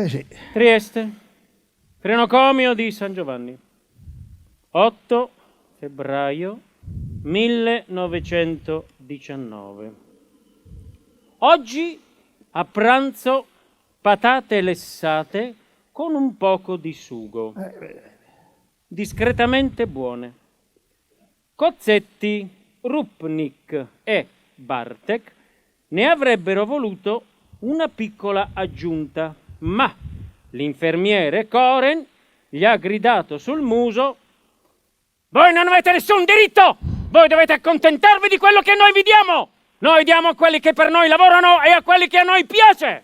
Sì. Trieste, Frenocomio di San Giovanni, 8 febbraio 1919. Oggi a pranzo patate lessate con un poco di sugo, discretamente buone. Cozzetti, Rupnik e Bartek ne avrebbero voluto una piccola aggiunta, ma l'infermiere Koren gli ha gridato sul muso: «Voi non avete nessun diritto! Voi dovete accontentarvi di quello che noi vi diamo! Noi diamo a quelli che per noi lavorano e a quelli che a noi piace!»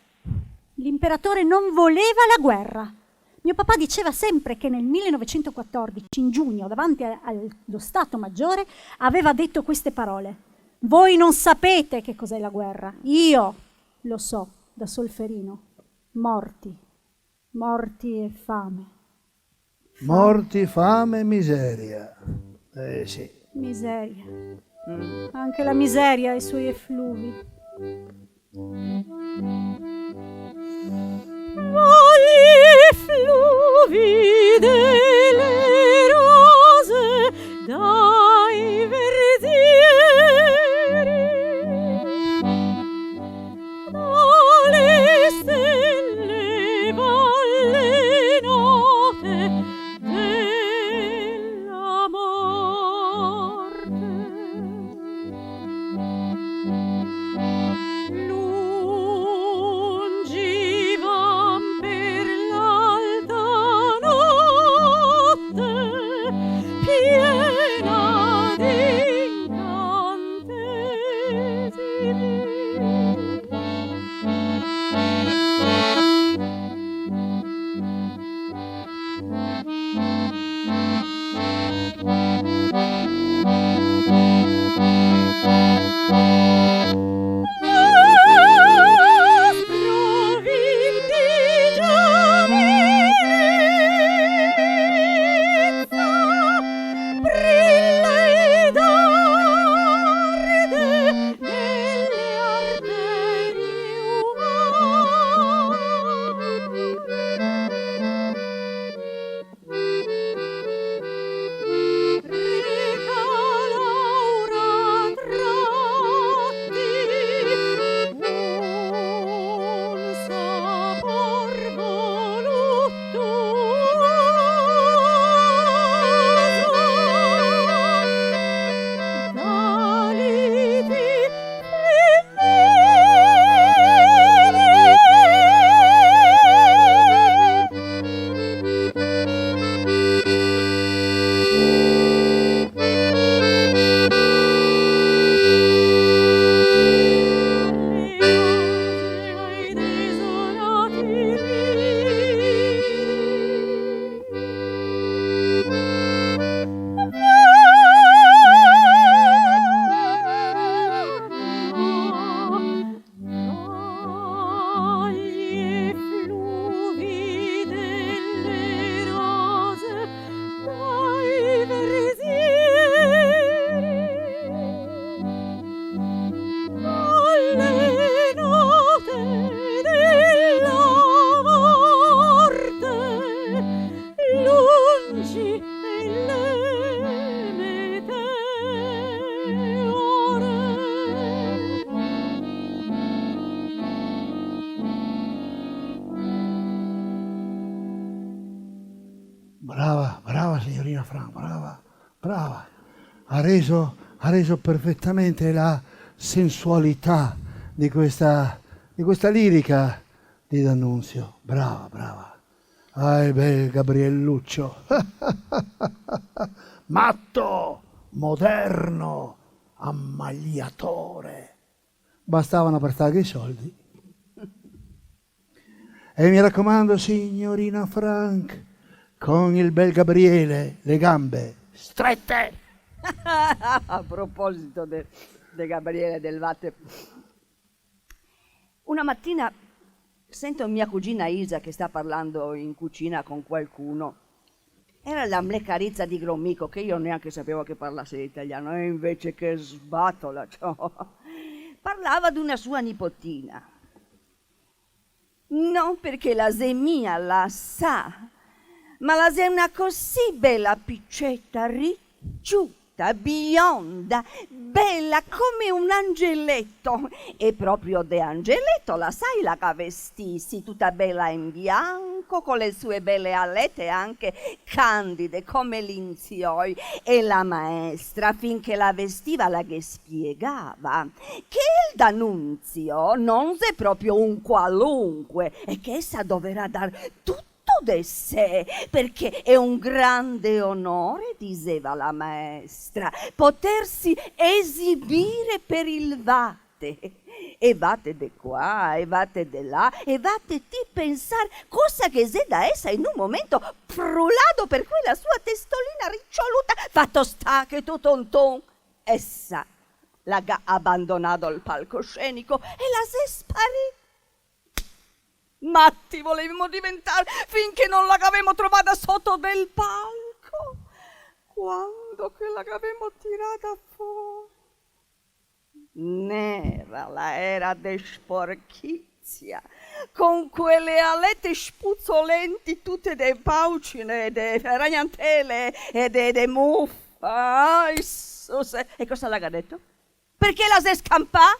L'imperatore non voleva la guerra. Mio papà diceva sempre che nel 1914, in giugno, davanti allo Stato Maggiore, aveva detto queste parole: «Voi non sapete che cos'è la guerra. Io lo so, da Solferino. Morti, morti e fame. Morti, fame e miseria. Sì. Miseria. Anche la miseria ha i suoi effluvi. Gli effluvi delle rose dai verzieri, dalle stelle valle note della morte. Lungi van per l'alta notte, piena di incantesimi. Brava signorina Frank, brava. Ha reso perfettamente la sensualità di questa lirica di D'Annunzio. Brava. Ah, bel Gabrielluccio. Matto, moderno, ammagliatore. Bastavano per stargli i soldi. E mi raccomando, signorina Frank, con il bel Gabriele, le gambe strette. A proposito de Gabriele del latte, una mattina sento mia cugina Isa che sta parlando in cucina con qualcuno. Era la mleccarizza di Grommico, che io neanche sapevo che parlasse italiano, e invece che sbatola. Parlava di una sua nipotina. Non perché la se mia la sa, ma la se una così bella piccetta, ricciuta, bionda, bella come un angeletto. E proprio de angeletto, la sai la che vestissi, tutta bella in bianco, con le sue belle alette anche candide come linzioi. E la maestra, finché la vestiva, la che spiegava che il D'Annunzio non è proprio un qualunque e che essa dovrà dar tutto de sé, perché è un grande onore, diceva la maestra, potersi esibire per il vate. E vate de qua, e vate de là, e vate di pensare cosa che se da essa in un momento frullato per quella sua testolina riccioluta, fatto sta che tutto un ton, essa l'ha abbandonato il palcoscenico e la se sparì. Matti volevamo diventare finché non l'avevamo trovata sotto del palco. Quando che l'avevamo tirata fuori, nera la era de sporchizia, con quelle alette spuzzolenti tutte de paucine, de ragnantele e de muffa. E cosa l'ha detto? Perché la se scampà?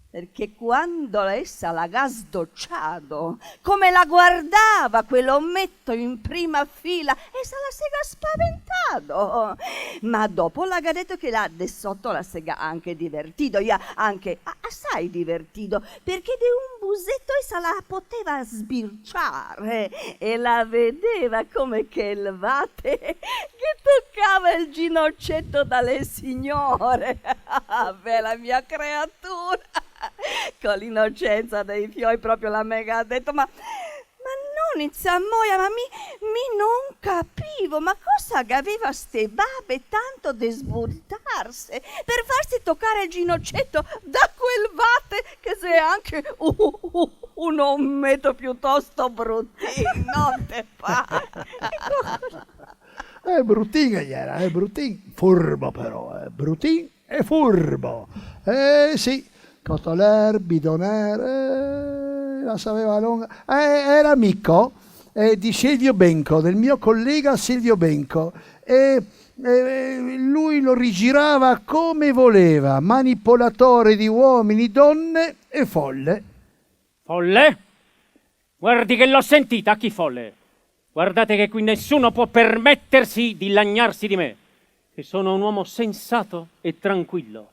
Perché quando essa l'ha sdocciato, come la guardava quell'ometto in prima fila, essa la sega spaventato. Ma dopo l'ha detto che là de sotto la sega anche divertito, anche assai divertito, perché di un busetto essa la poteva sbirciare e la vedeva come che il vate che toccava il ginocetto dalle signore. Bella mia creatura! Con l'innocenza dei fioi proprio la mega ha detto ma non Izzamoia, ma mi non capivo, ma cosa che aveva ste babe tanto de svoltarsi per farsi toccare il ginocetto da quel vate che sei anche un ometto piuttosto bruttino, non te pare? Bruttin che era, Bruttin, furbo però, Bruttin e furbo. Sì. Cotoler, Bidoner, la sapeva lunga. Era amico di Silvio Benco, del mio collega Silvio Benco. E lui lo rigirava come voleva, manipolatore di uomini, donne e folle. Folle? Guardi che l'ho sentita, chi folle? Guardate che qui nessuno può permettersi di lagnarsi di me, che sono un uomo sensato e tranquillo.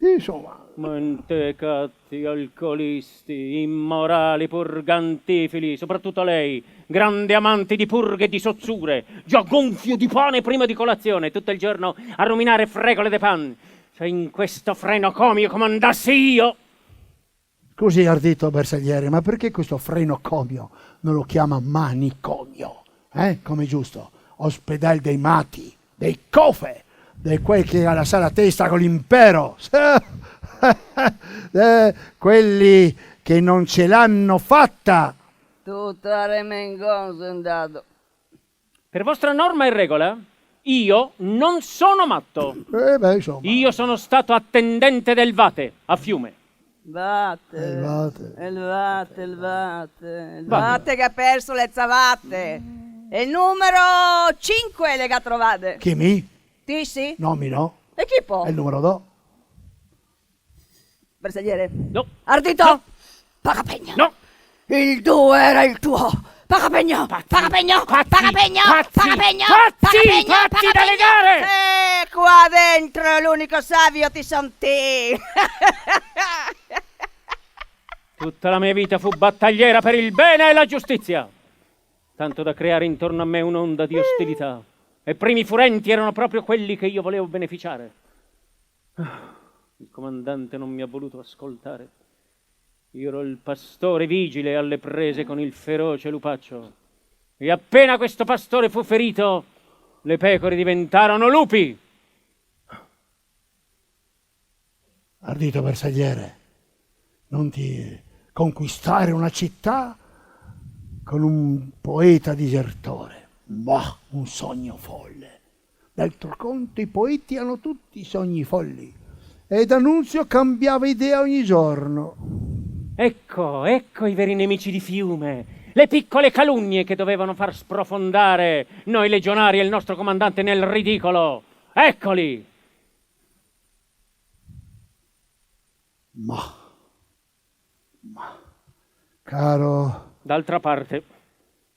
Insomma, mentecatti, alcolisti, immorali, purgantifili, soprattutto lei, grande amante di purghe e di sozzure, già gonfio di pane prima di colazione, tutto il giorno a ruminare fregole de pan. Se in questo frenocomio comandassi io... Scusi, ardito Bersagliere, ma perché questo frenocomio non lo chiama manicomio? Come giusto? Ospedale dei mati, dei cofe, di quel che ha la sala testa con l'impero, quelli che non ce l'hanno fatta. Tutta remengosa andato. Per vostra norma e regola, io non sono matto. Insomma. Io sono stato attendente del Vate, a Fiume. Il vate che ha perso le zavate. E il numero 5 le che trovate. Chi mi? Ti sì? No, mi no. E chi può? È il numero 2. Bersagliere? No. Ardito? No. Pagapegno? No. Il 2 era il tuo. Pagapegno! Pagapegno! Pagapegno! Pagapegno! Pazzi da legare! Qua dentro l'unico savio ti son te. Tutta la mia vita fu battagliera per il bene e la giustizia, tanto da creare intorno a me un'onda di ostilità. E primi furenti erano proprio quelli che io volevo beneficiare. Il comandante non mi ha voluto ascoltare. Io ero il pastore vigile alle prese con il feroce lupaccio. E appena questo pastore fu ferito, le pecore diventarono lupi. Ardito Bersagliere, non ti conquistare una città con un poeta disertore. Bah, un sogno folle. D'altro conto i poeti hanno tutti sogni folli. E D'Annunzio cambiava idea ogni giorno. Ecco i veri nemici di Fiume. Le piccole calunnie che dovevano far sprofondare noi legionari e il nostro comandante nel ridicolo. Eccoli! Ma, caro, D'altra parte,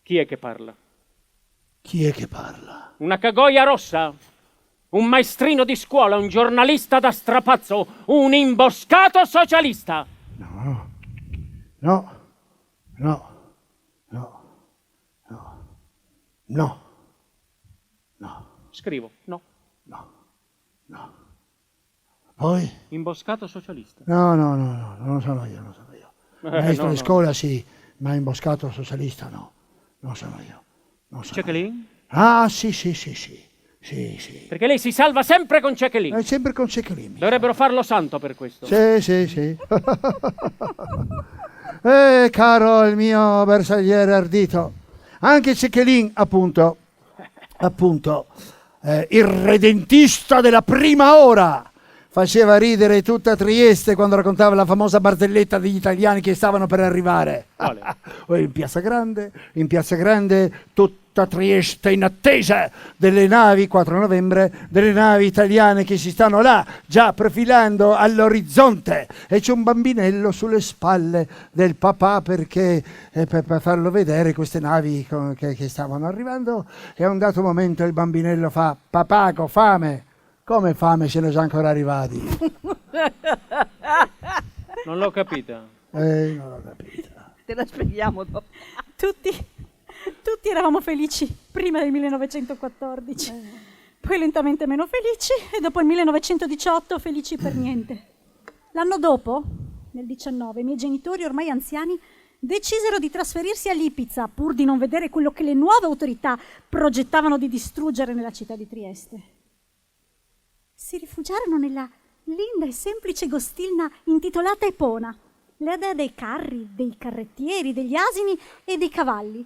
chi è che parla? chi è che parla? Una cagoia rossa? Un maestrino di scuola? Un giornalista da strapazzo? Un imboscato socialista? No. Scrivo, no. Poi? Imboscato socialista. No, non sono io. Maestro no, di scuola sì, ma imboscato socialista no. Non sono io. Cechelin? Ah, sì. Perché lei si salva sempre con Cechelin. È sempre con Cechelin. Dovrebbero farlo santo per questo. Sì. Caro il mio bersagliere ardito, anche Cechelin, appunto, il redentista della prima ora, faceva ridere tutta Trieste quando raccontava la famosa barzelletta degli italiani che stavano per arrivare. In Piazza Grande, tutta Trieste in attesa delle navi, 4 novembre, delle navi italiane che si stanno là, già profilando all'orizzonte. E c'è un bambinello sulle spalle del papà perché per farlo vedere queste navi che stavano arrivando. E a un dato momento il bambinello fa: papà, ho fame. Come fame se ne sono ancora arrivati? Non l'ho capita. Non l'ho capita. Te la spieghiamo dopo. Tutti eravamo felici prima del 1914, poi lentamente meno felici e dopo il 1918 felici per niente. L'anno dopo, nel 19, i miei genitori, ormai anziani, decisero di trasferirsi a Lipica pur di non vedere quello che le nuove autorità progettavano di distruggere nella città di Trieste. Si rifugiarono nella linda e semplice Gostilna intitolata Epona, la dea dei carri, dei carrettieri, degli asini e dei cavalli.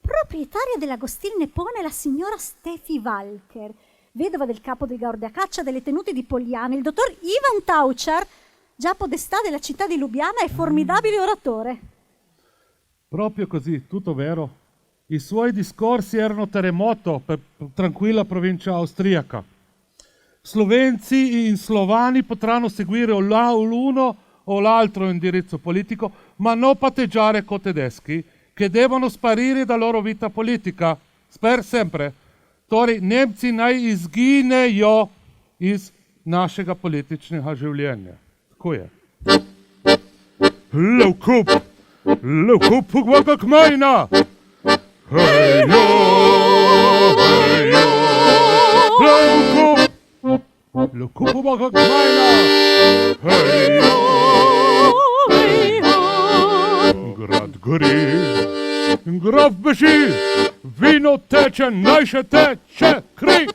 Proprietaria della Gostilna Epona è la signora Stefi Walker, vedova del capo dei guardia caccia delle tenute di Pogliane, il dottor Ivan Tauchar, già podestà della città di Lubiana e formidabile oratore. Proprio così, tutto vero. I suoi discorsi erano terremoto per tranquilla provincia austriaca. Slovenzi in slovani potranno seguire o l'uno o l'altro indirizzo politico, ma non patteggiare con tedeschi che devono sparire dalla loro vita politica per sempre. Torej, Nemci naj izginejo iz našega političnega življenja. Tako je. Levkup, pogvaga kmajna! Hejo! Levkup, pogvaga kmajna! Hejo! Grad gori, graf beži, vino teče, naj še teče kri.